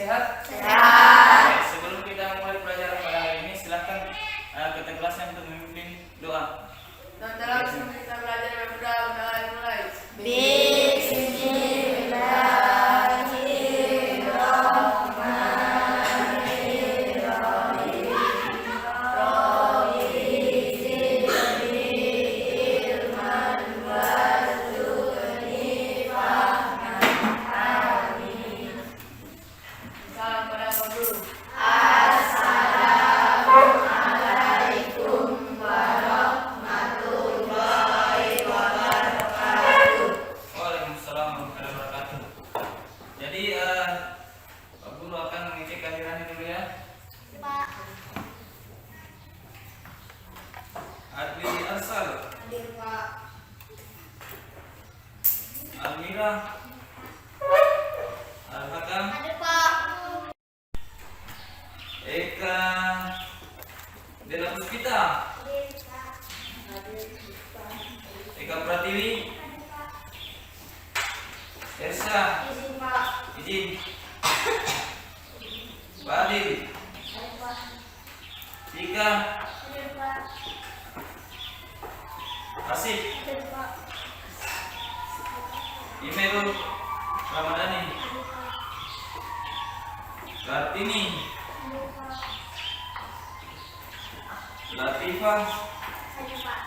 sehat? Sehat. Oke, sebelum kita mulai pelajaran pada hari ini, silahkan kita kelasnya untuk memimpin doa. Dan langsung kita belajar berdoa mulai. Salam pada guru. Waalaikumsalam warahmatullahi wabarakatuh. Jadi Pak Guru akan mengecek kehadirannya dulu ya. Pak. Adli Ansal, Hadir, Pak. Almira, Al-Hakam, Hadir, Pak. Eka, Dela Puspita, Hadir, Pak. Eka Pratiwi, Ersa, Izin, Pak. izin, Pak Adil, Hadir, Pak. Tika, Hadir, Pak. Asif, Hadir, Pak. Imelul, Ramadhani, Hadir, Pak. Kartini, Hadir, Pak. Latifah, Hadir, Pak.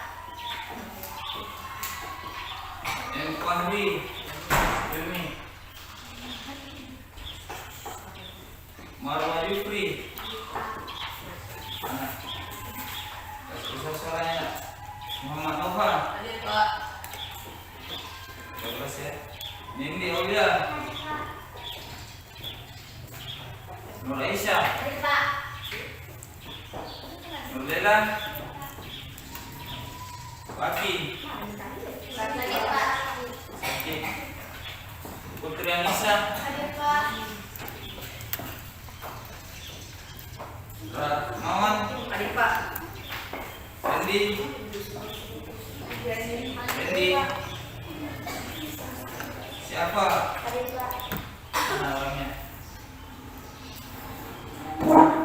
M. Fahri, Hilmi, Marwa Yufri, besar suaranya, Muhammad Nova, Hadir, Pak. terus ya, Nindi Aulia, Hadir, Pak. Nur Aisyah, Hadir, Pak. Nur Lela, Waki, Hadir, Pak. Oke. Putri Anissa, Hadir, Pak. Rahmawan, Hadir, Pak. Fendi, Fendi, siapa? Hadir, Pak. Mana orangnya?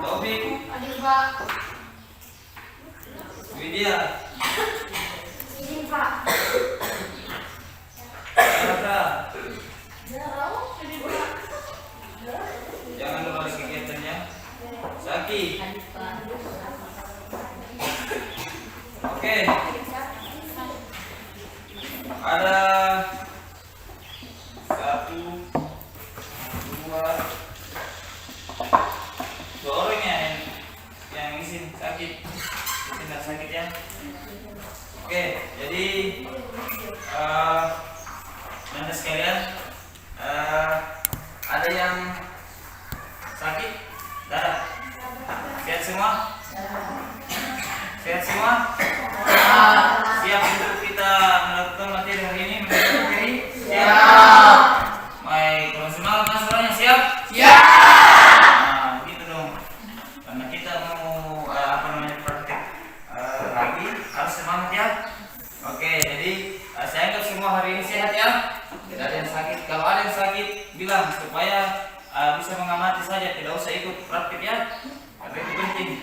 Taufik, Hadir, Pak. Widya, Izin, Pak. Sarah. Hadir, Pak. Jangan lupa ada kegiatannya. Saki. Oke. Ada 1, 2 orang ya yang izin sakit. Tidak sakit ya. Oke, jadi nanti sekalian ada yang sakit darah. Sehat semua? Sehat semua? Siap untuk kita melakukan materi hari ini? Melakukan materi? Siap. Baik, profesional kan suaranya siap? Siap. Nah, gitu dong. Karena kita mau praktek lagi, harus semangat ya. Oke, jadi saya anggap semua hari ini sehat ya. Tidak ada yang sakit. Kalau ada yang sakit, bilang supaya bisa mengamati saja, tidak usah ikut praktik ya. Karena itu penting.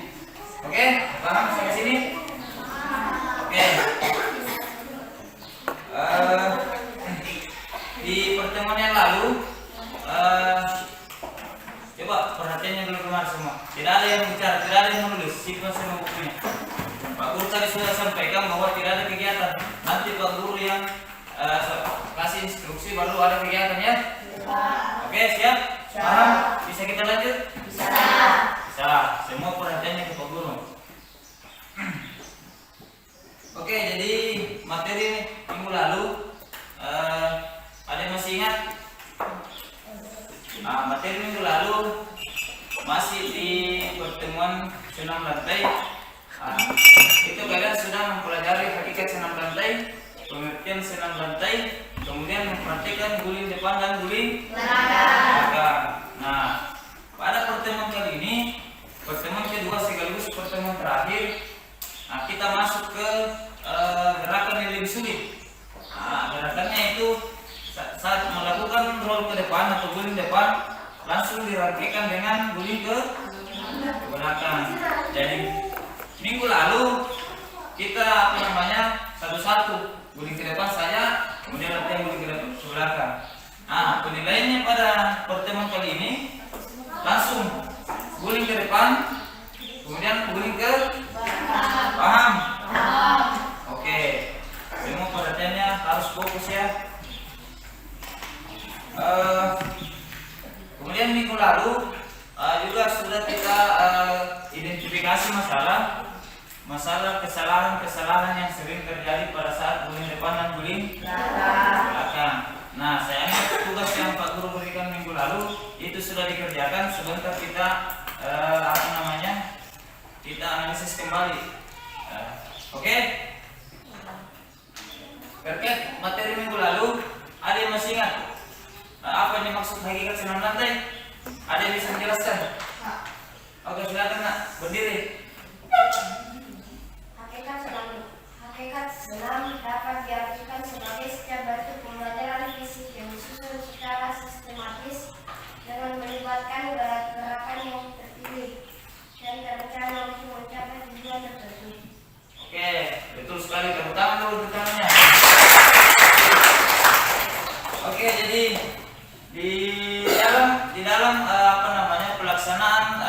Oke, paham sampai sini? Oke. Di pertemuan yang lalu, coba perhatiannya dulu kemarin semua. Tidak ada yang bicara, tidak ada yang menulis. Simpan semua bukunya. Pak Guru tadi sudah sampaikan bahwa tidak ada kegiatan. Nanti Pak Guru yang kasih instruksi baru ada kegiatan ya. Oke, siap? Paham? Bisa kita lanjut? Bisa. Bisa. Semua perhatiannya ke Pak Guru. Oke, jadi materi minggu lalu ada yang masih ingat? Nah, materi minggu lalu masih di pertemuan senam lantai. Itu kalian sudah mempelajari hakikat senam lantai, pengertian senam lantai, kemudian mempraktikkan guling depan dan guling belakang. Nah, pada pertemuan kali ini, pertemuan kedua sekaligus pertemuan terakhir, kita masuk ke gerakan yang lebih sulit. Gerakannya itu saat melakukan roll ke depan atau guling depan, langsung dirangkaikan dengan guling ke belakang. Jadi minggu lalu kita satu-satu guling ke depan saja, kemudian latihan guling ke belakang. Nah, penilaiannya pada pertemuan kali ini langsung guling ke depan, kemudian guling ke belakang. Paham? Oke. Semua perhatiannya harus fokus ya. Kemudian minggu lalu juga sudah kita identifikasi masalah kesalahan yang sering terjadi pada saat guling depan dan guling belakang. Nah, sayangnya tugas yang Pak Guru berikan minggu lalu itu sudah dikerjakan. Sebentar kita kita analisis kembali. Oke? Terkait materi minggu lalu, ada yang masih ingat apa yang dimaksud hakikat senam lantai? Ada yang bisa menjelaskan? Oke, silakan nak, berdiri. Hakikat senam dapat diartikan sebagai setiap bentuk pembelajaran fisik yang disusun secara sistematis dengan melibatkan gerakan yang terpilih dan terencana untuk mencapai tujuan tertentu. Oke, betul sekali. Tepuk tangan dulu untuk tangannya. Oke, jadi di dalam pelaksanaan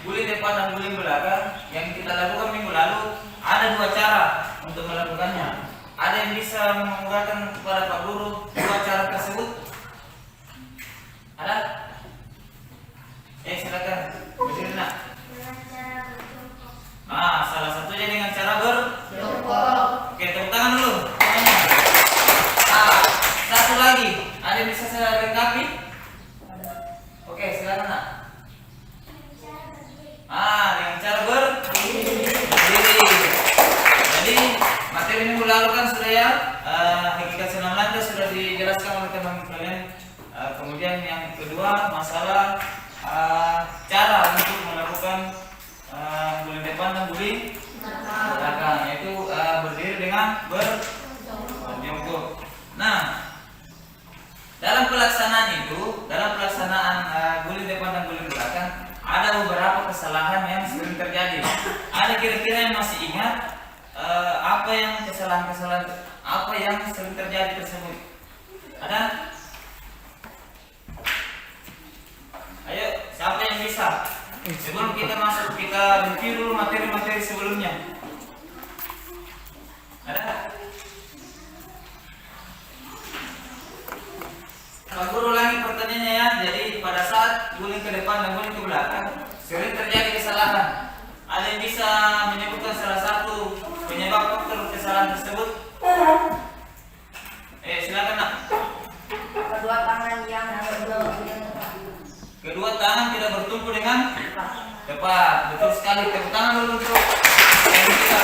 guling depan dan guling belakang yang kita lakukan minggu lalu, ada dua cara untuk melakukannya. Ada yang bisa mengungkapkan kepada Pak Guru dua cara tersebut? Ada? Silakan. Berdiri nak. Salah satunya dengan cara berjongkok. Oke, tepuk tangan dulu. Satu lagi, ada yang bisa saya lengkapi? Oke, silakan nak. Dengan cara berdiri. Jadi materi minggu lalu kan sudah ya, hakikat senam lantai sudah dijelaskan oleh teman kalian. Kemudian yang kedua masalah cara untuk melakukan guling depan dan guling belakang, yaitu berdiri dengan berjongkok. Nah, dalam pelaksanaan guling depan dan guling belakang ada beberapa kesalahan yang sering terjadi. Ada kira-kira yang masih ingat kesalahan apa yang sering terjadi tersebut? Ada? Ayo, siapa yang bisa? Sebelum kita masuk, kita review dulu materi-materi sebelumnya. Ada? Pak Guru ulangi pertanyaannya ya. Jadi pada saat guling ke depan dan guling ke belakang sering terjadi kesalahan. Ada yang bisa menyebutkan salah satu penyebab faktor kesalahan tersebut? Silakan nak. Kedua tangan yang Kedua tangan tidak bertumpu dengan tepat. Betul sekali. Tepuk tangan dulu untuk yang kita.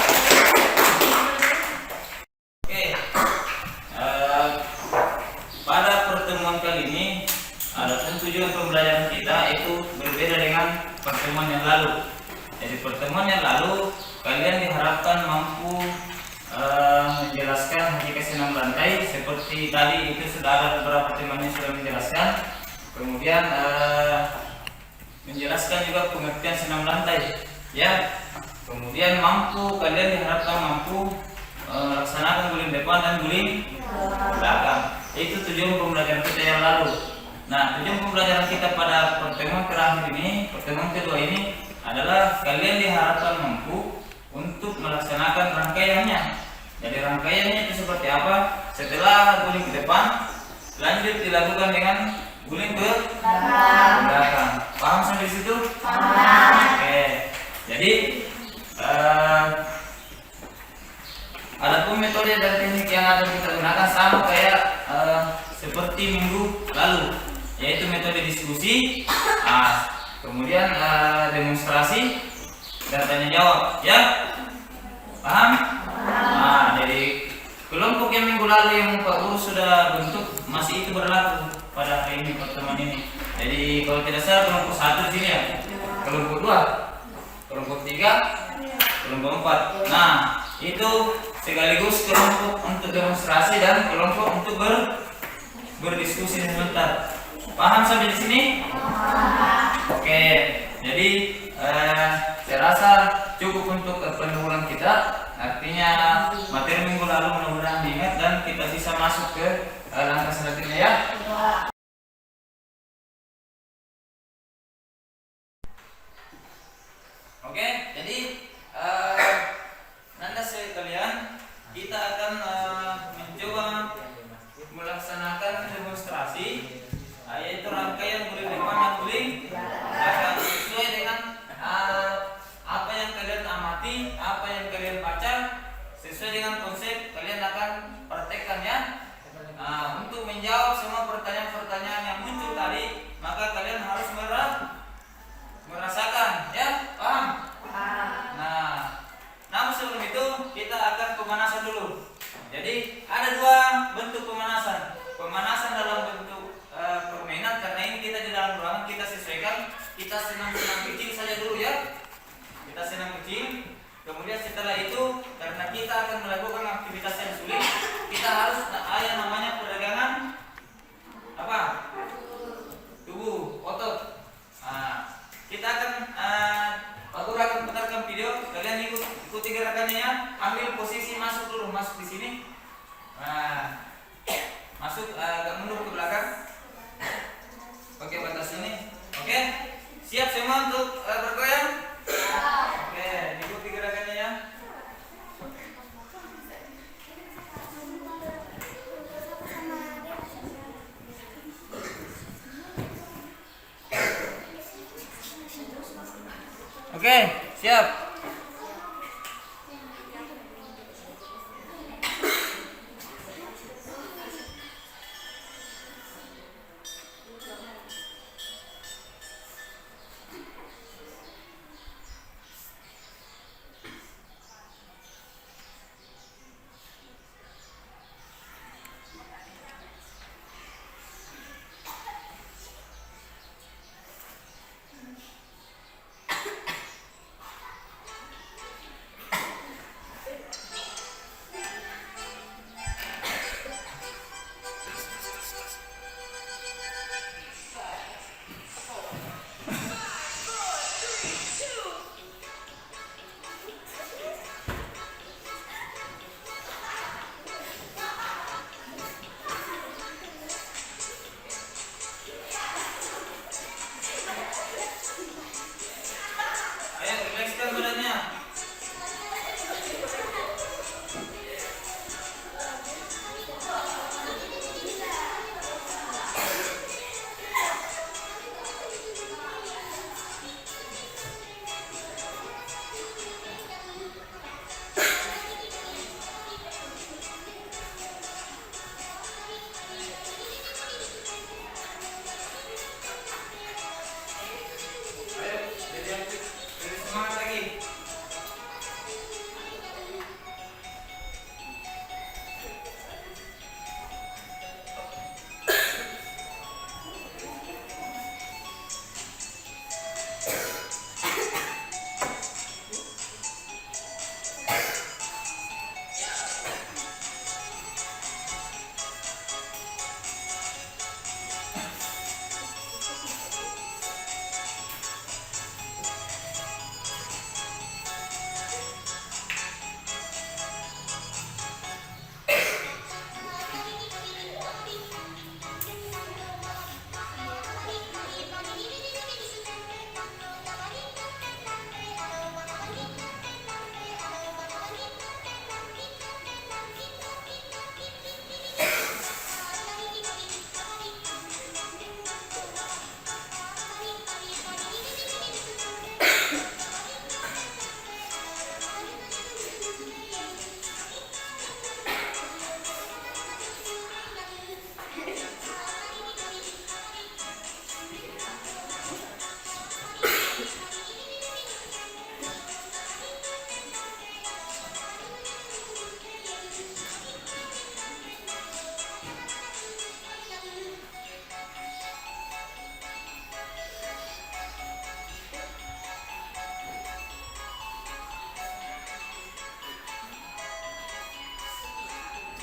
Oke. Pada pertemuan kali ini, adapun tujuan pembelajaran kita itu berbeda dengan pertemuan yang lalu. Jadi pertemuan yang lalu kalian diharapkan mampu menjelaskan hakikat senam lantai seperti tadi itu sudah ada beberapa temannya sudah menjelaskan. Kemudian menjelaskan juga pengertian senam lantai, ya. Kemudian kalian diharapkan mampu melaksanakan guling depan dan guling belakang. Itu tujuan pembelajaran kita yang lalu. Nah, tujuan pembelajaran kita pada pertemuan terakhir ini, pertemuan kedua ini adalah kalian diharapkan mampu untuk melaksanakan rangkaiannya. Jadi rangkaiannya itu seperti apa? Setelah guling ke depan, lanjut dilakukan dengan guling ke belakang. Paham sampai situ? Paham. Oke. Jadi adapun metode dan teknik yang akan kita gunakan sama kayak seperti minggu lalu, yaitu metode diskusi, kemudian demonstrasi dan tanya jawab, ya. Paham? Jadi kelompok yang minggu lalu yang Pak Guru sudah bentuk masih itu berlaku pada hari ini pertemuan ini. Jadi kalau tidak salah kelompok 1 di sini ya, kelompok 2, kelompok 3, kelompok 4. Nah, itu sekaligus kelompok untuk demonstrasi dan kelompok untuk berdiskusi sebentar. Paham sampai di sini? Oke, jadi saya rasa cukup untuk penurunan kita. Artinya materi minggu lalu mudah-mudahan diingat dan kita bisa masuk ke langkah selanjutnya ya. Oke, jadi nanda sekalian, kita akan mencoba melaksanakan demonstrasi, yaitu rangkaian guling depan dan guling belakang sesuai dengan apa yang kalian amati, apa yang kalian baca, sesuai dengan konsep kalian akan praktekkan ya. Untuk menjawab semua pertanyaan-pertanyaan yang muncul tadi, maka kalian harus merasakan ya, paham? Nah, namun sebelum itu kita akan pemanasan dulu. Jadi ada dua bentuk pemanasan. Pemanasan dalam bentuk permainan, karena ini kita di dalam ruangan, kita sesuaikan. Kita senang-senang kecil saja dulu ya. Kita senang kecil. Kemudian setelah itu, karena kita akan melakukan aktivitas yang sulit, kita harus yang namanya peregangan apa? Tubuh, otot. Kita akan aku akan putarkan video, kalian ikuti gerakannya ya. Ambil posisi masuk dulu, masuk di sini. Masuk agak mundur ke belakang. Pakai batas ini. Oke. Siap semua untuk bergoyang? Oke, ikuti gerakannya ya. Oke, siap. Ayo, rilekskan badannya. Ayo, jadi semangat lagi.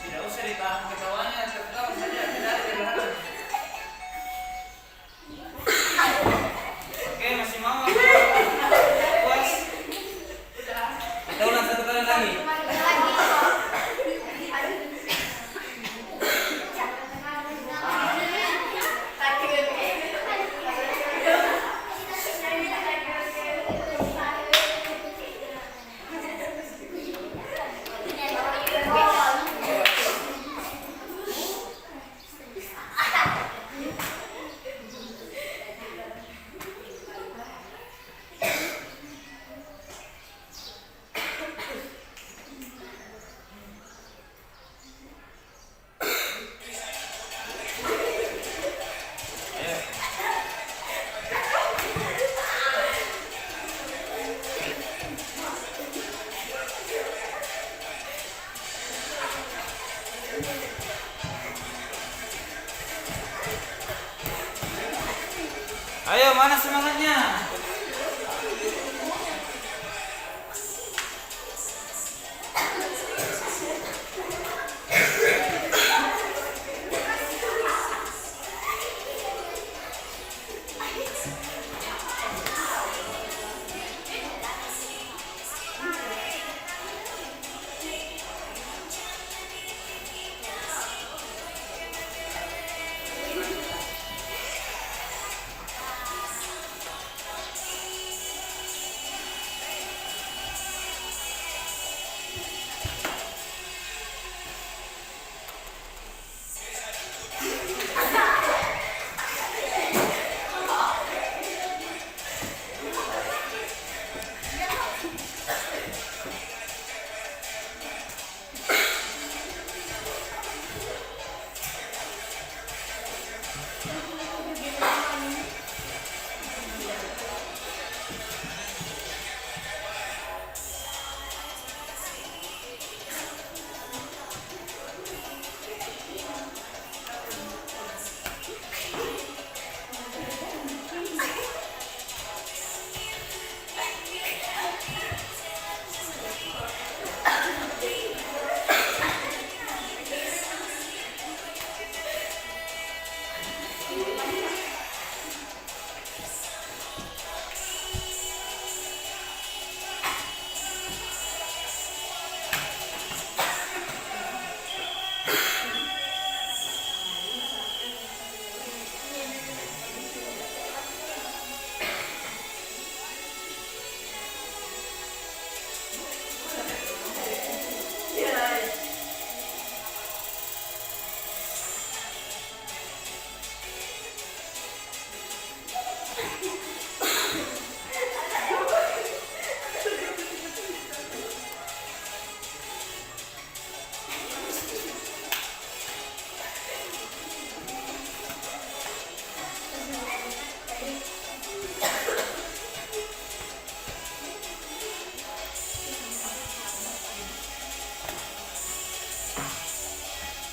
Tidak usah ditahan ketawanya, ketawa saja, tidak ada. Ayo, mana semangatnya?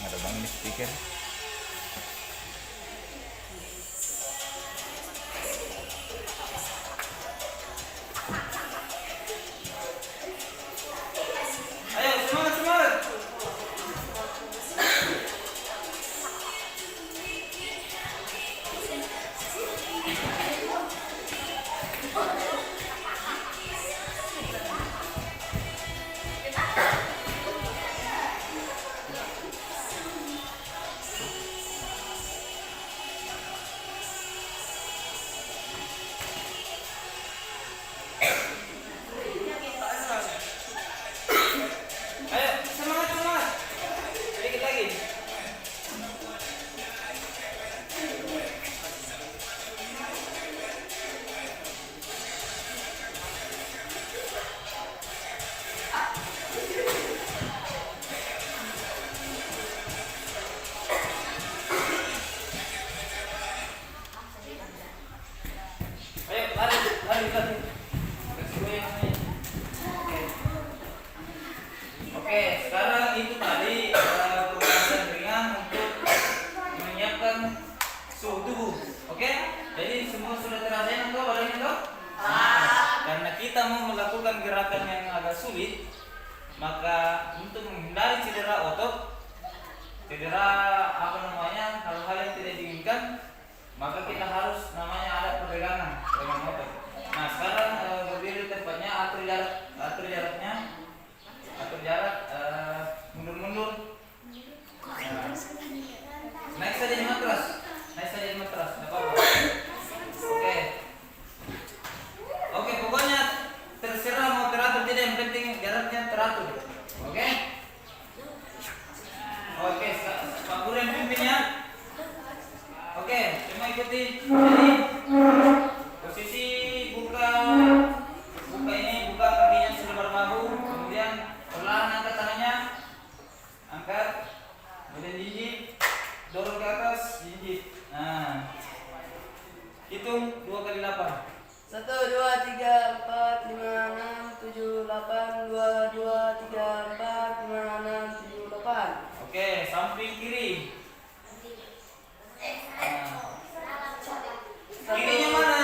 Ada bang ini speaker. Ayo semangat semangat. Oke, sekarang itu tadi pembahasan ringan untuk menyiapkan suhu tubuh. Oke, jadi semua sudah terasa toh badannya toh? Karena kita mau melakukan gerakan yang agak sulit, maka untuk menghindari cedera otot, cedera hal-hal yang tidak diinginkan, maka kita harus ada peregangan otot. Nah sekarang berdiri tempatnya, atur jaraknya, atur jarak, mundur. Naik saja di matras, tidak apa-apa. Oke, pokoknya terserah mau teratur tidak, yang penting jaraknya teratur. Oke, Pak Guru yang pimpin ya. Oke, semua ikuti. Jadi posisi buka kakinya selebar bahu, kemudian perlahan angkat tangannya, angkat, kemudian jinjit, dorong ke atas, jinjit. Nah, hitung 2 kali 8. 1, 2, 3, 4, 5, 6, 7, 8. 2, 2, 3, 4, 5, 6, 7, 8. Oke, samping kiri. Kirinya mana?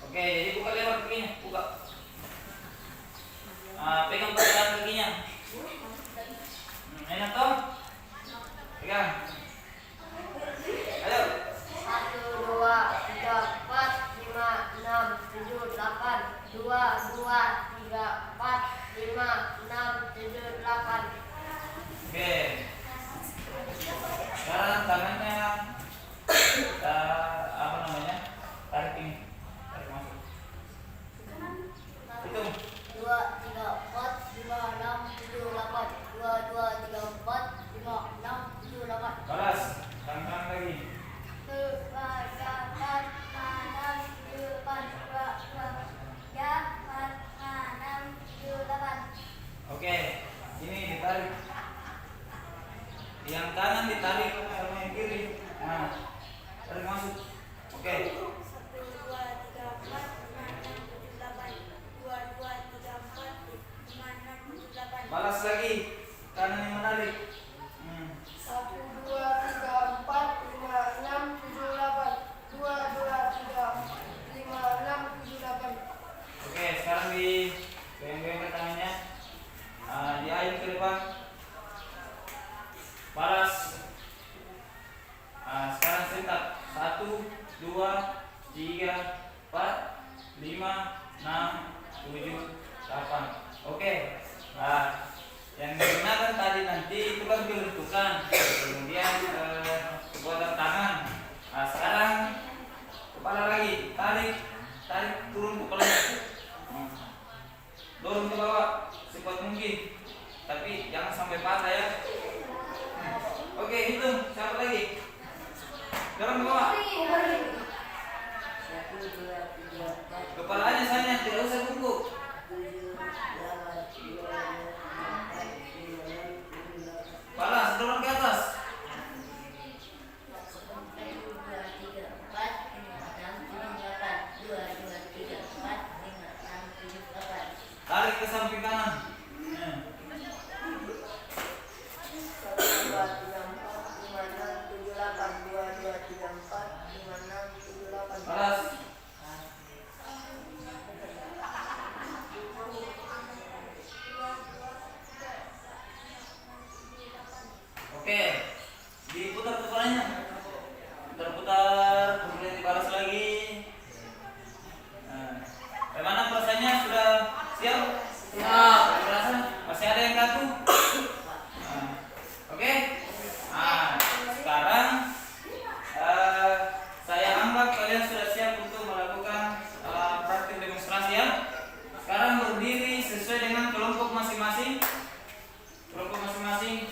Oke, jadi buka lebar kakinya, buka. Pegang pergelangan kakinya. Enak toh? Pegang. Ayo. 1, 2, 3, 4, 5, 6, 7, 8. 2, 2, 3, 4, 5, 6, 7, 8. Oke. Sekarang tangannya apa namanya? Tarik ini. Tarik masuk. Hitung. 2, 3, 4, 5, 6, 7, 8. 2, 2, 3, 4, 5, 6, 7, 8. Balas. Tangan lagi. 1, 2, 3, 4, 5, 6, 7, 8. 2, 2, 3, 4, 5, 6, 7, 8. Oke. Ini ditarik. Yang kanan ditarik sama yang kiri. Nah, tarik masuk. Oke. 1, 2, 3, 4, 5, 6, 7, 8. 2, 2, 3, 4, 5, 6, 7, 8. Balas lagi. Kanan yang menarik. 1, 2, 3, 4, 5, 6, 7, 8. 2, 2, 3, 5, 6, 7, 8. Oke, sekarang di goyang-goyang ke tangannya. Diayun ke depan. Balas. Sekarang serentak. 1, 2, 3, 4, 5, 6, 7, 8. Oke. Nah, yang digunakan tadi nanti itu kan kelentukan, kemudian kekuatan tangan. Nah, sekarang kepala lagi, tarik turun kepalanya. Dorong ke bawah sekuat mungkin, tapi jangan sampai patah ya. Oke, hitung. Siapa lagi? Dorong ke bawah. Kepalanya saja, tidak usah bungkuk. Balas, dorong ke atas. 1, 2, 3, 4, 5, 6, 7, 8. Tarik ke samping kanan. 1, 2, 3, 4, 5, 6, 7, 8. 2, 2, 3, 4, 5, 6, 7, 8. Balas. Oke, diputar kepalanya. Putar-putar, kemudian dibalas lagi. Bagaimana perasaannya? Sudah siap? Siap. Merasa masih ada yang kaku? Oke. Sekarang saya anggap kalian sudah siap untuk melakukan praktik demonstrasi ya. Sekarang berdiri sesuai dengan kelompok masing-masing. Kelompok masing-masing.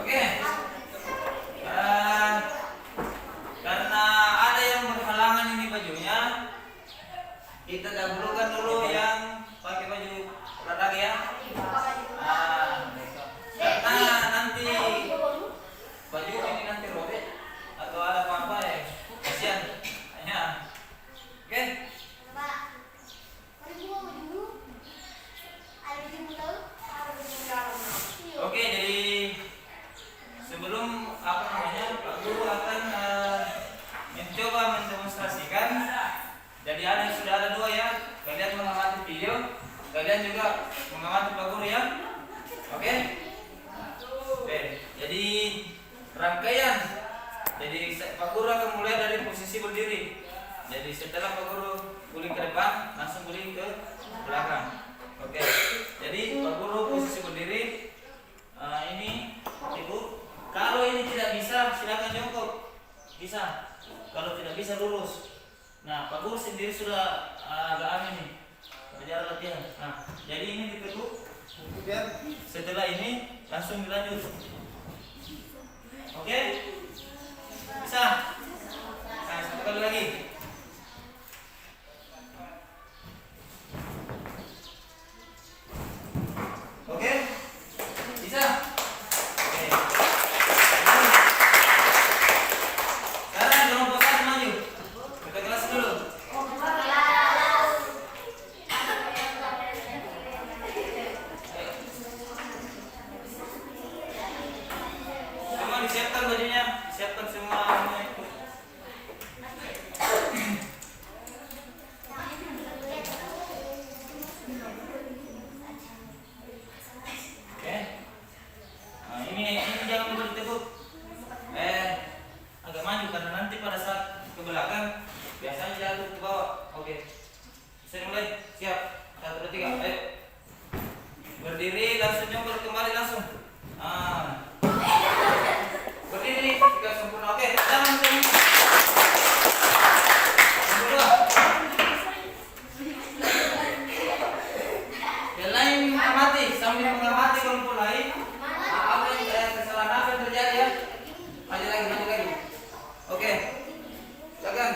Oke. Karena ada yang berhalangan ini bajunya, kita dahulukan dulu yang pakai baju olahraga ya. Karena nanti baju ini nanti robek atau ada apa-apa ya, kasihan. Ya. Oke. Oke, jadi sebelum Pak Guru akan mencoba mendemonstrasikan. Jadi sudah ada dua ya. Kalian mengamati video, kalian juga mengamati Pak Guru ya. Oke. Oke. Jadi rangkaian. Jadi Pak Guru akan mulai dari posisi berdiri. Jadi setelah Pak Guru guling ke depan, langsung guling ke belakang. Oke. Jadi Pak Guru posisi berdiri. Ini Ibu, kalau ini tidak bisa silakan jongkok, bisa. Kalau tidak bisa lurus. Nah, Pak Guru sendiri sudah agak aman nih, berjalan latihan. Nah, jadi ini ditekuk. Kemudian setelah ini langsung dilanjut. Oke, bisa. Nah, satu kali lagi. Oke. Bisa? Oke. Sekarang kelompok satu maju. Kita kelas dulu. Yang lain mengamati, sambil mengamati kelompok lain. Apa yang kesalahan apa yang terjadi ya? Maju lagi. Oke, silakan.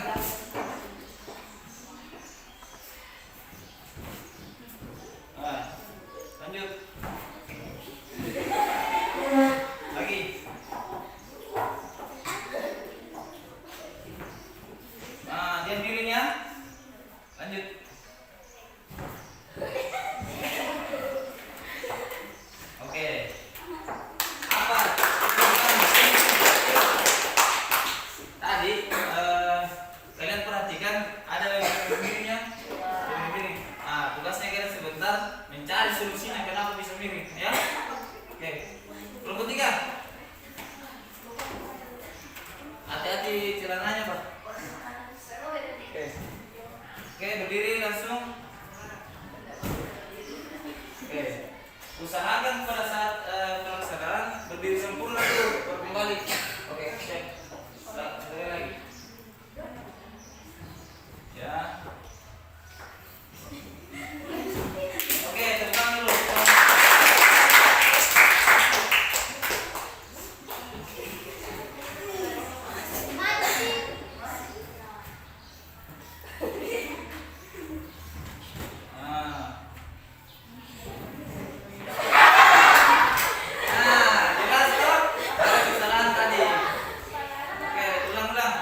Nah, lanjut. Lagi. Nah, diam dirinya. Lanjut. Oke. Apa? Tadi kalian perhatikan ada yang miringnya. Miring. Nah, tugasnya kalian sebentar mencari solusinya kenapa bisa miring, ya. Oke. Kelompok 3. Hati-hati celananya, Pak. Oke, berdiri langsung. Oke. Usahakan pada saat pelaksanaan berdiri sempurna dulu, baru kembali. Oke, cek. Sekali lagi. Ya. Oke, terbang dulu. Jelas toh? Ada kesalahan tadi. Oke, ulang-ulang.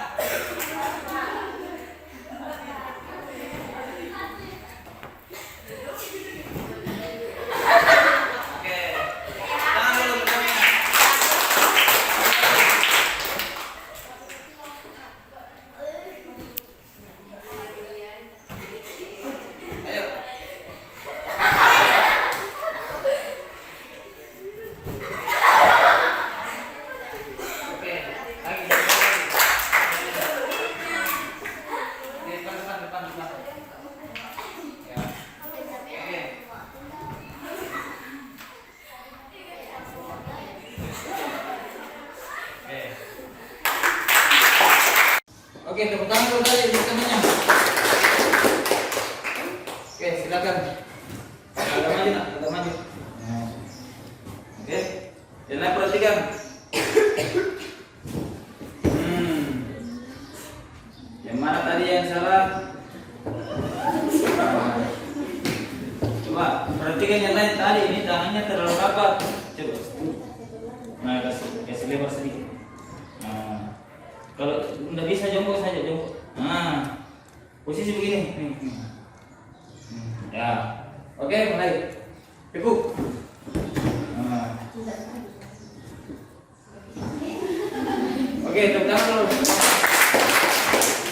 Oke, tangan dulu bergoyang. Ayo. Oke, lagi. Depan. Ya. Oke. Oke, tepuk tangan dulu tadi teman-temannya. Oke, silakan. Agak maju. Oke, dan lain perhatikan. Yang mana tadi yang salah? Coba perhatikan yang lain tadi, ini tangannya terlalu rapat. Coba. Nah, kasih lebar sedikit. Nah, kalau nggak bisa jongkok saja, jongkok. Nah, posisi begini. Nih. Ya, oke, mulai. Pikuk. Nah. Oke, tepuk tangan dulu.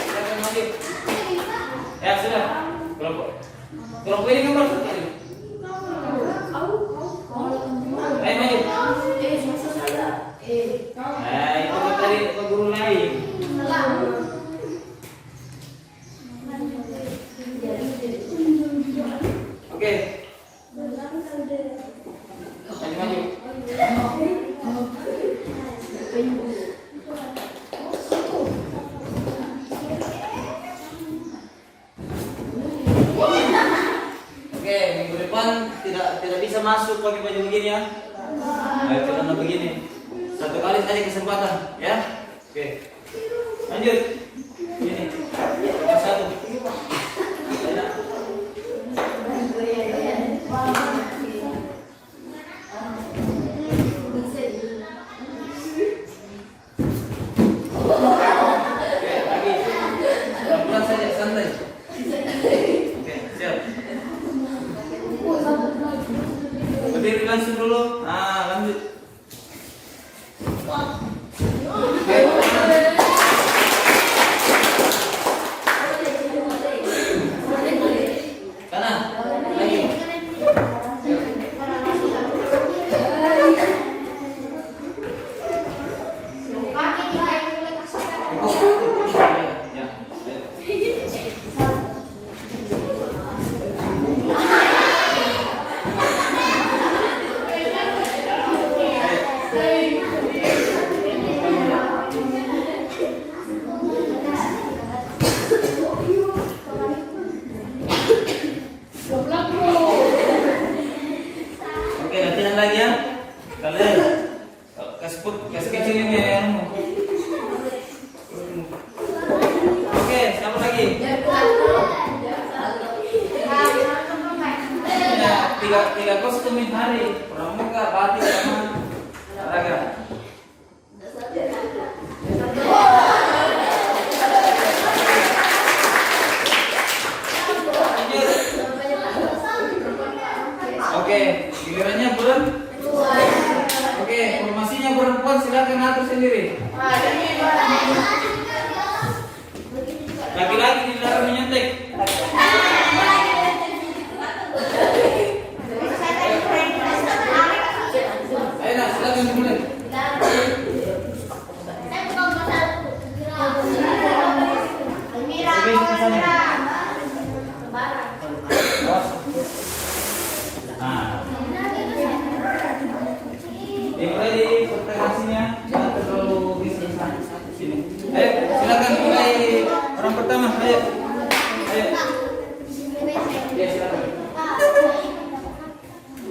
Silakan maju. Ya sudah. Kelompok ini gambar sekali. Ayo maju. Itu tadi Pak Guru lain. Oke. Maju. Oke, minggu depan tidak bisa masuk pakai baju begini ya. Celana begini. Satu kali saja kesempatan, ya. Oke. Lanjut. Ini. Nomor 1. Oke, lagi. Pelan-pelan saja, santai. Oke, siap. Berdiri langsung dulu. Nah, lanjut. Oke. Kanan. Lagi. Ya. Jalan lagi ya. Kalian kasih kecil ini ya. Oke, siapa lagi? Ya, tiga kostum ini hari. Pramuka, batik, sama olahraga. Oke, gilirannya bulan. Oke, formasinya perempuan silakan atur sendiri. Laki-laki dilarang menyontek. Ayo nak, silakan dimulai. Dimulai di pertengahannya, jangan terlalu bisa sini. Ayo, silakan mulai orang pertama. Ayo, ayo. Ya silakan.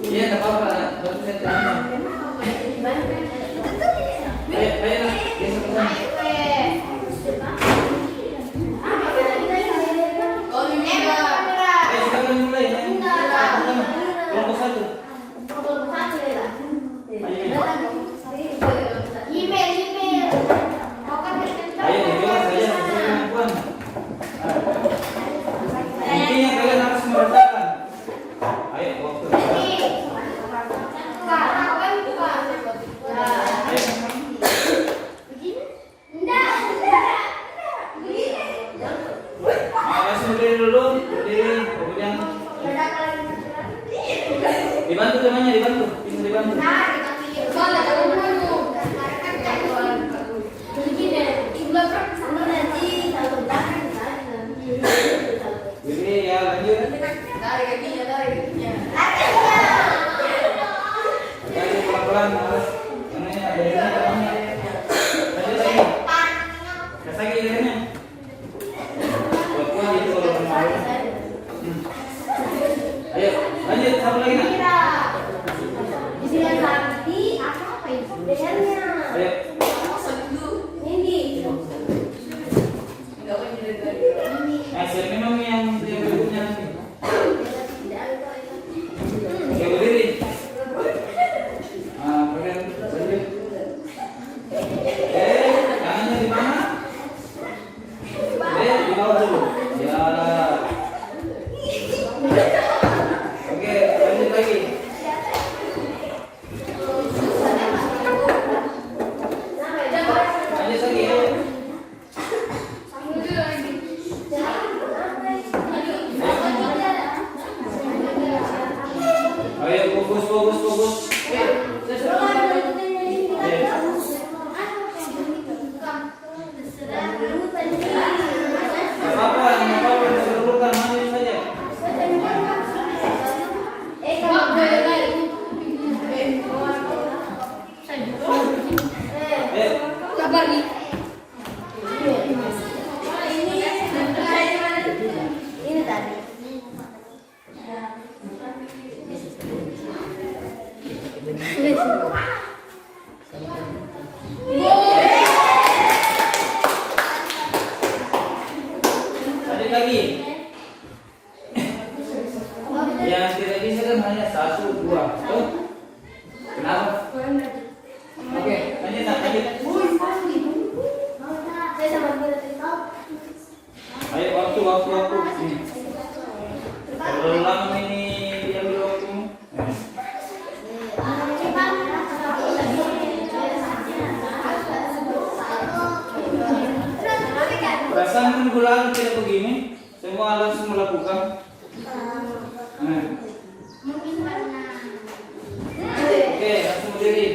Iya, nggak apa-apa. Baru saya tanya. Ayo, ayo lah. Biasa pertama. Ayo silakan mulai. Pertama, kelompok 1. Ayo dijelas saja perempuan. Intinya kalian harus merasakan. Ayo waktu. Langsung berdiri dulu, berdiri, kemudian dibantu temannya, dibantu, bisa dibantu. Jadi ya lanjut. Jadi pelan-pelan harus. Karena ini ada ini temannya. Lanjut lagi. Kasih lagi lehernya. Kuat-kuat itu kalau mau. Ayo lanjut satu lagi nak. Ayo. Siap minum yang berikutnya nanti. Oke, berdiri. Pegang lanjut. Tangannya di mana? Di bawah dulu. Ya. Oke, lanjut lagi. Lanjut lagi ya. Ayo fokus. Apa yang diperlukan maju saja. Kabar nih. Ini tadi. Lanjut lagi. Yang tidak bisa kan hanya 1, 2. Tuh. Kenapa? Oke, lanjut. Ayo waktu. Ini. Terlalu lama ini diambil waktumu. Perasaan minggu lalu tidak begini, semua langsung melakukan. Oke, langsung berdiri.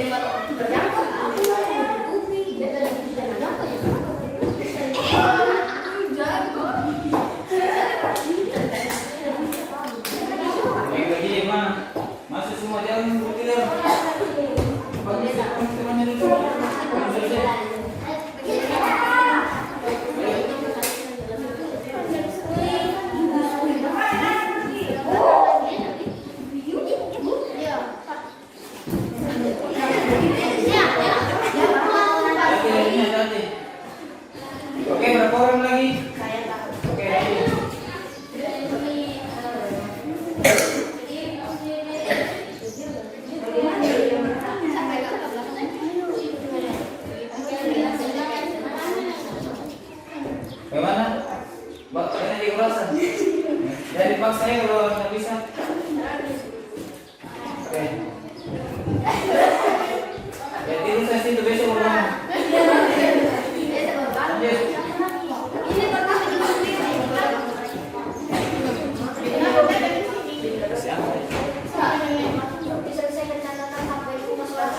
Yang lagi yang mana? Masuk semua jangan bertidur. Panggil teman-temannya dulu. Selesai. Hati-hati. Oke, berapa orang lagi? Oke, lagi. Bagaimana? Mbak, kalian di kurasan? Jadi paksa ya kalau nggak bisa. Oke. Jadi itu sesi itu besok ulang. Lanjut. Siapa? Diselesaikan catatan sampai persoalan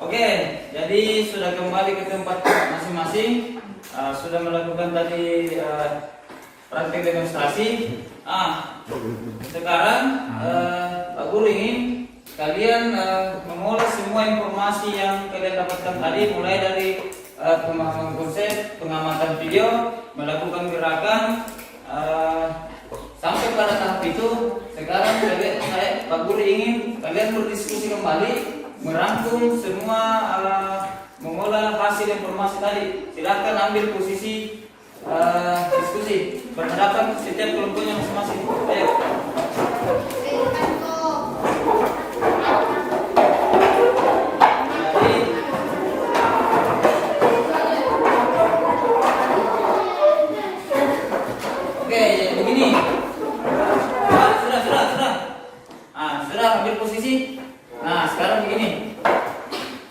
'Oke, jadi sudah kembali ke tempat masing-masing. masing-masing sudah melakukan tadi praktek demonstrasi. Sekarang Pak Guru ingin kalian mengolah semua informasi yang kalian dapatkan tadi, mulai dari pemahaman konsep, pengamatan video, melakukan gerakan, sampai pada tahap itu. Sekarang Pak Guru ingin kalian berdiskusi kembali, merangkum semua, mengolah hasil informasi tadi. Silakan ambil posisi diskusi, berhadapan setiap kelompoknya masing-masing. Ayo. Oke, begini. Sudah ambil posisi. Nah, sekarang begini.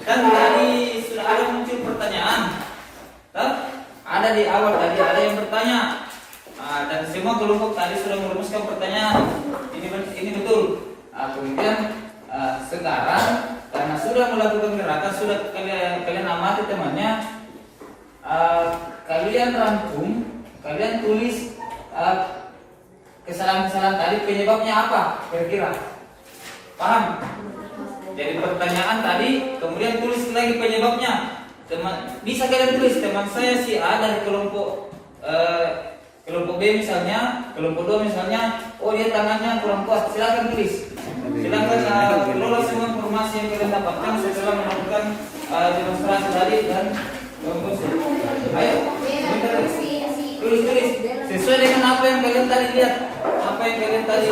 Kan tadi sudah ada muncul pertanyaan. Ada di awal tadi ada yang bertanya. Dan semua kelompok tadi sudah merumuskan pertanyaan. Ini betul. Kemudian sekarang karena sudah melakukan gerakan, sudah kalian amati temannya, kalian rangkum, kalian tulis kesalahan-kesalahan tadi penyebabnya apa kira-kira. Paham? Jadi pertanyaan tadi, kemudian tulis lagi penyebabnya. Bisa kalian tulis, teman saya si A dari kelompok B misalnya, kelompok 2 misalnya, oh dia tangannya kurang kuat, silakan tulis. Silakan kelola semua informasi yang kalian dapatkan setelah melakukan demonstrasi tadi dan ayo, tulis sesuai dengan apa yang kalian tadi lihat, apa yang kalian tadi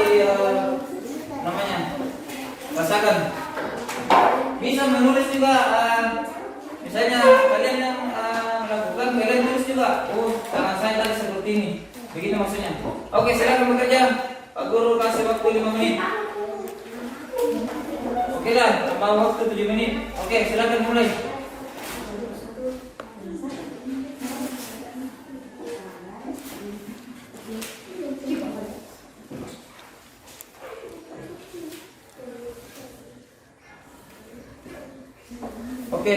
rasakan. Bisa menulis juga. Misalnya kalian yang melakukan, kalian tulis juga. Oh, tangan saya tadi seperti ini. Begini maksudnya. Oke, silakan bekerja. Pak Guru kasih waktu 5 menit. Oke lah, tambah waktu 7 menit. Oke, silakan mulai. Oke,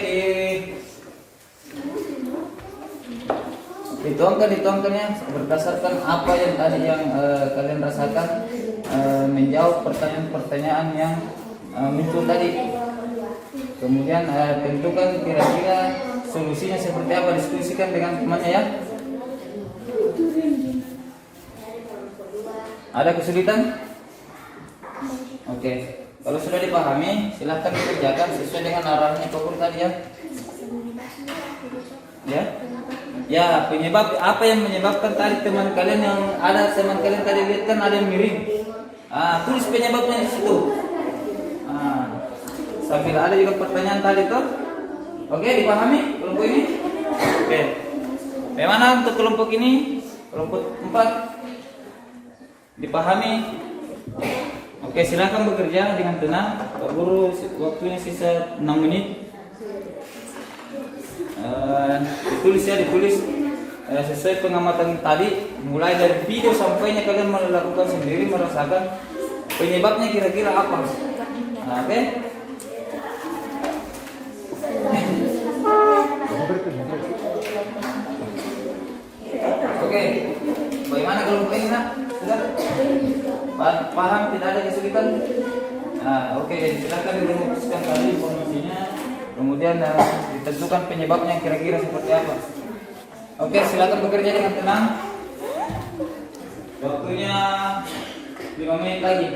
dituangkan ya berdasarkan apa yang tadi yang kalian rasakan, menjawab pertanyaan-pertanyaan yang muncul tadi. Kemudian tentukan kira-kira solusinya seperti apa, diskusikan dengan temannya ya. Ada kesulitan? Oke. Kalau sudah dipahami, silahkan dikerjakan sesuai dengan arahannya Pak Guru tadi ya. Ya, penyebab apa yang menyebabkan tadi teman kalian yang ada teman kalian tadi lihat kan ada yang miring. Tulis penyebabnya di situ. Sambil ada juga pertanyaan tadi tuh. Oke, dipahami kelompok ini? Oke. Bagaimana untuk kelompok ini? Kelompok 4 dipahami? Oke, silakan bekerja dengan tenang. Pak Guru waktunya sisa 6 menit. Ditulis sesuai pengamatan tadi, mulai dari video sampainya kalian melakukan sendiri, merasakan penyebabnya kira-kira apa. Oke. Oke. Bagaimana kelompok ini nak? Sudah? Paham, tidak ada kesulitan? Oke, silakan dirumuskan tadi informasinya, kemudian ditentukan penyebabnya kira-kira seperti apa. Oke, silakan bekerja dengan tenang. Waktunya 5 menit lagi.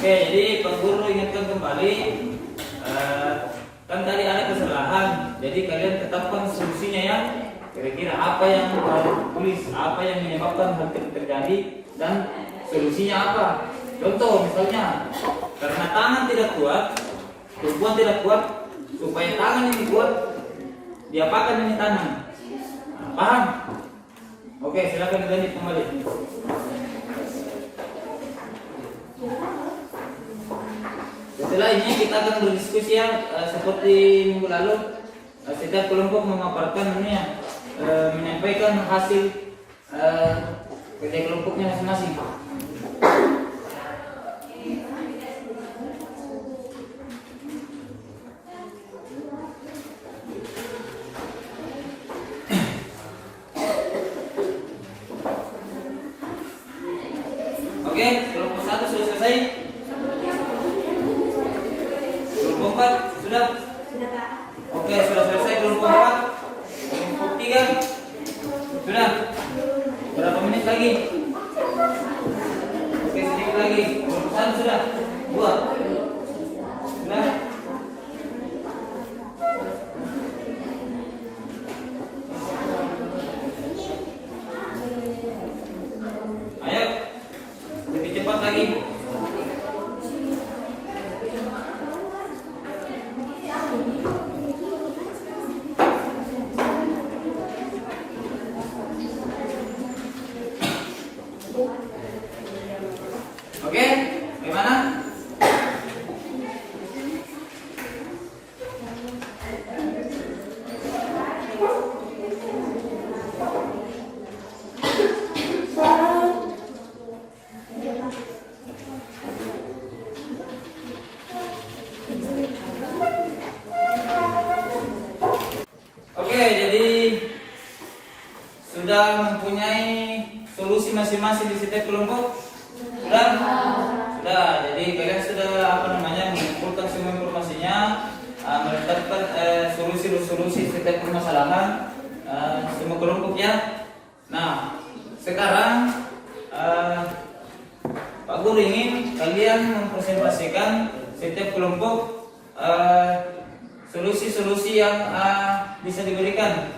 Oke, jadi Pak Guru ingatkan kembali, kan tadi ada kesalahan, jadi kalian tetapkan solusinya ya. Kira-kira apa yang tulis, apa yang menyebabkan hal itu terjadi, dan solusinya apa. Contoh misalnya, karena tangan tidak kuat, tumpuan tidak kuat, supaya tangan ini kuat, diapakan ini tangan. Nah, paham? Oke, silakan dilanjut kembali. Setelah ini kita akan berdiskusi ya, seperti minggu lalu. Setiap kelompok memaparkan ini ya, menyampaikan hasil kerja kelompoknya masing-masing. Oke, kelompok 1 sudah selesai. Kelompok 4 sudah? Oke, sudah selesai kelompok 4. Kelompok 3 sudah? Berapa menit lagi? Oke, sedikit lagi. Kelompok 1 sudah? 2 sudah? Ayo, lebih cepat lagi. Oke, bagaimana? Oke, jadi sudah mempunyai solusi masing-masing di setiap kelompok? Sudah? Sudah. Jadi kalian sudah mengumpulkan semua informasinya, menetapkan solusi setiap permasalahan semua kelompok ya. Nah, sekarang Pak Guru ingin kalian mempresentasikan setiap kelompok solusi-solusi yang bisa diberikan.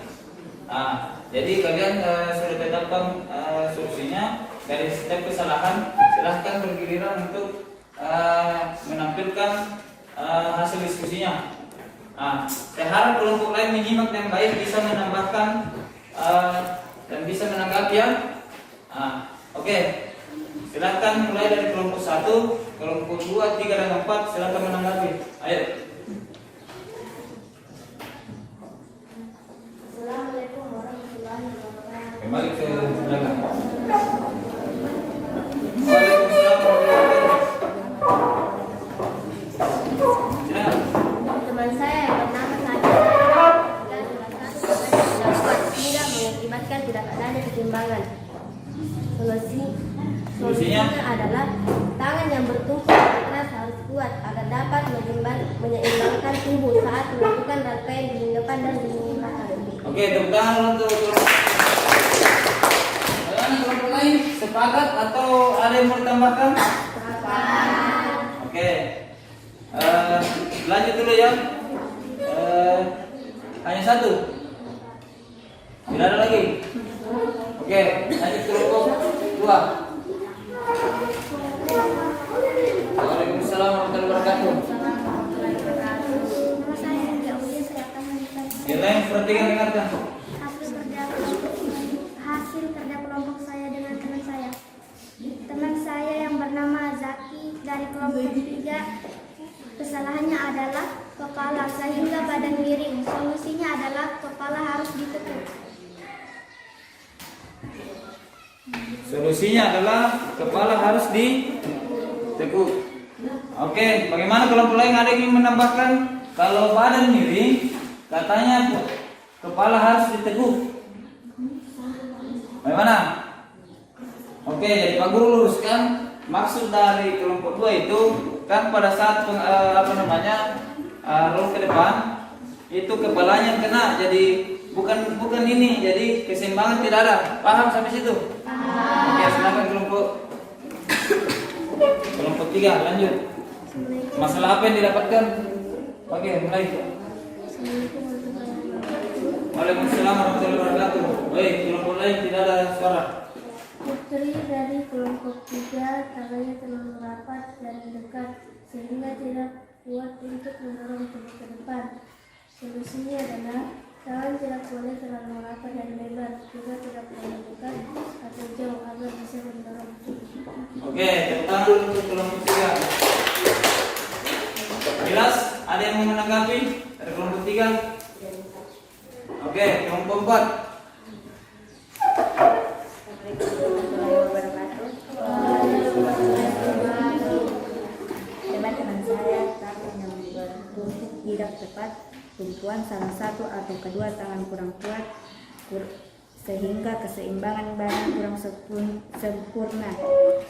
Jadi kalian sudah tetapkan solusinya. Dari setiap kesalahan silahkan bergiliran untuk menampilkan hasil diskusinya. Saya harap kelompok lain menyimak yang baik, bisa menambahkan dan bisa menanggapi ya. Oke, silahkan mulai dari kelompok 1, kelompok 2, 3, dan 4 silahkan menanggapi. Ayo. Assalamualaikum warahmatullahi wabarakatuh. Kembali ke belakang. Waalaikumsalam warahmatullahi wabarakatuh. Teman saya yang bernama Nadia tidak mengakibatkan tidak adanya keseimbangan. Solusinya adalah tangan yang bertumpu keras harus kuat agar dapat menyeimbangkan tubuh saat melakukan rangkaian di depan dan di belakang. Oke, tepuk tangan untuk bagaimana kelompok lain? Sepakat atau ada yang mau ditambahkan? Sepakat. Oke, lanjut dulu ya. Hanya 1, tidak ada lagi. Oke, lanjut kelompok 2. Waalaikumsalam warahmatullahi wabarakatuh. Nama saya Jauhnya, saya akan menjelaskan Yang lain perhatikan, dengarkan. hasil kerja kelompok saya dengan teman saya. Teman saya yang bernama Zaki dari kelompok 3, kesalahannya adalah kepala sehingga badan miring. Solusinya adalah kepala harus ditekuk. Solusinya adalah kepala harus ditekuk. Oke, bagaimana kelompok lain, ada yang ingin menambahkan? Kalau badan miring, katanya kepala harus ditekuk. Bagaimana? Oke, jadi Pak Guru luruskan, maksud dari kelompok 2 itu kan pada saat roll ke depan itu kepalanya kena, jadi bukan ini, jadi keseimbangan tidak ada. Paham sampai situ? Oke, silakan kelompok kelompok 3 lanjut. Masalah apa yang didapatkan? Oke, mulai. Waalaikumsalam warahmatullahi wabarakatuh. Baik, kelompok lain tidak ada suara. Putri dari kelompok 3 tangannya terlalu rapat dan dekat sehingga tidak kuat untuk mendorong tubuh ke depan. Solusinya adalah tangan tidak boleh terlalu rapat dan lebar, juga tidak terlalu dekat atau jauh agar bisa mendorong tubuh. Oke, tepuk tangan dulu untuk kelompok 3. Jelas? Ada yang mau menanggapi dari kelompok 3? Oke, kelompok 4. Teman-teman saya takut yang berbentuk tidak tepat, tumpuan salah satu atau kedua tangan kurang kuat, sehingga keseimbangan badan kurang sempurna.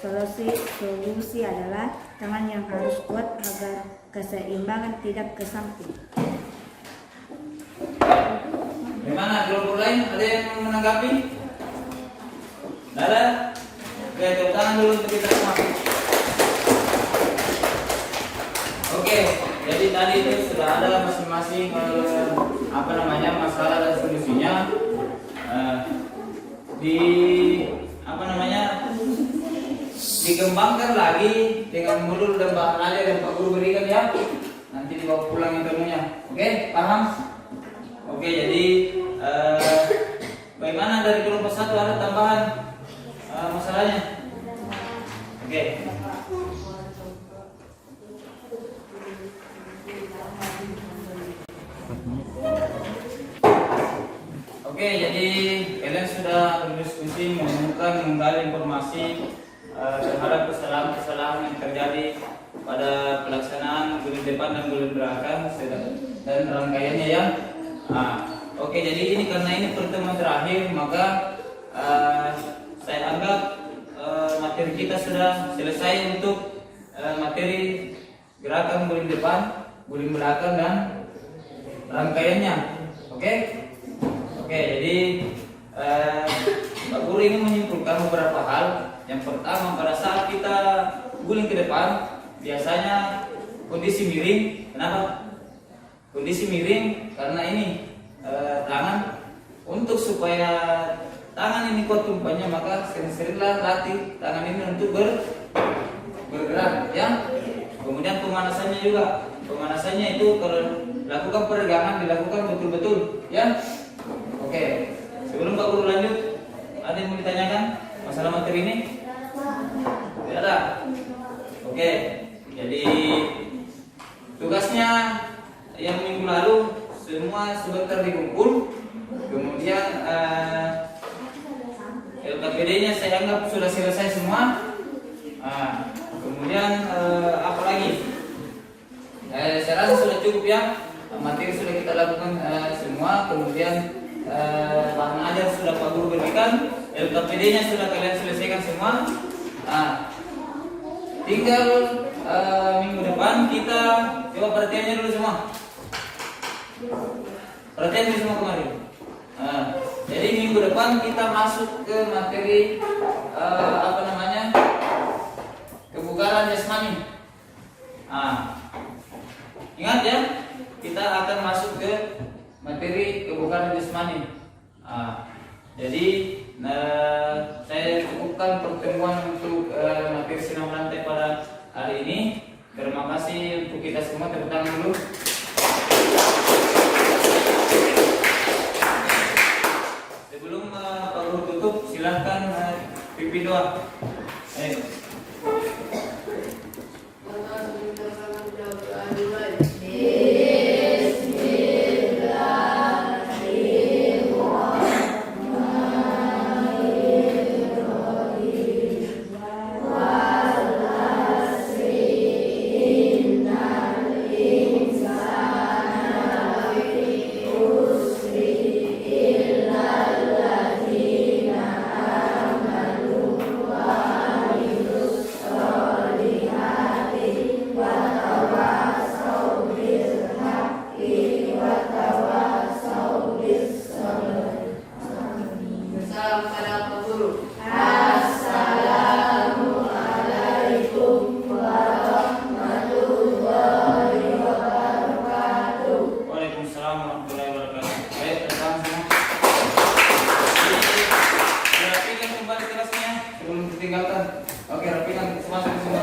Solusi adalah tangan yang harus kuat agar keseimbangan tidak ke samping. Bagaimana kelompok lain? Ada yang mau menanggapi? Tidak ada? Oke, tepuk tangan dulu untuk kita semua. Oke, jadi tadi itu sudah ada masing-masing masalah dan solusinya. Dikembangkan lagi dengan modul dan bahan ajar yang Pak Guru berikan ya. Nanti dibawa pulang ilmunya. Oke, paham? Oke, jadi bagaimana dari kelompok 1 ada tambahan masalahnya? Oke. Oke, jadi kalian sudah berdiskusi, menemukan, menggali informasi terhadap kesalahan-kesalahan yang terjadi pada pelaksanaan guling depan dan guling belakang dan rangkaiannya ya. Oke, jadi ini karena ini pertemuan terakhir, maka saya anggap materi kita sudah selesai untuk materi gerakan guling depan, guling belakang dan rangkaiannya. Oke, jadi Pak Guru ini menyimpulkan beberapa hal. Yang pertama, pada saat kita guling ke depan, biasanya kondisi miring. Kenapa? Kondisi miring karena ini tangan, untuk supaya tangan ini kuat tumpuannya, maka sering-seringlah latih tangan ini untuk bergerak ya. Kemudian pemanasannya juga. Pemanasannya itu kalau lakukan peregangan dilakukan betul-betul ya. Oke, sebelum Pak Guru lanjut, ada yang mau ditanyakan masalah materi ini? Tidak ada. Oke, jadi tugasnya yang minggu lalu semua sebentar dikumpul, kemudian LKPD-nya saya anggap sudah selesai semua. Kemudian apa lagi? Saya rasa sudah cukup ya. Materi sudah kita lakukan semua. Kemudian bahan ajar sudah Pak Guru berikan, LKPD-nya sudah kalian selesaikan semua. Tinggal minggu depan kita coba perhatiannya dulu semua. Perhatian dulu semua kemarin. Jadi minggu depan kita masuk ke materi kebugaran jasmani. Ingat ya, kita akan masuk ke materi kebugaran jasmani. Jadi saya cukupkan pertemuan untuk materi senam lantai pada hari ini. Terima kasih untuk kita semua, tepuk tangan dulu. Sebelum Pak Guru tutup, silahkan pimpin doa. masuk ke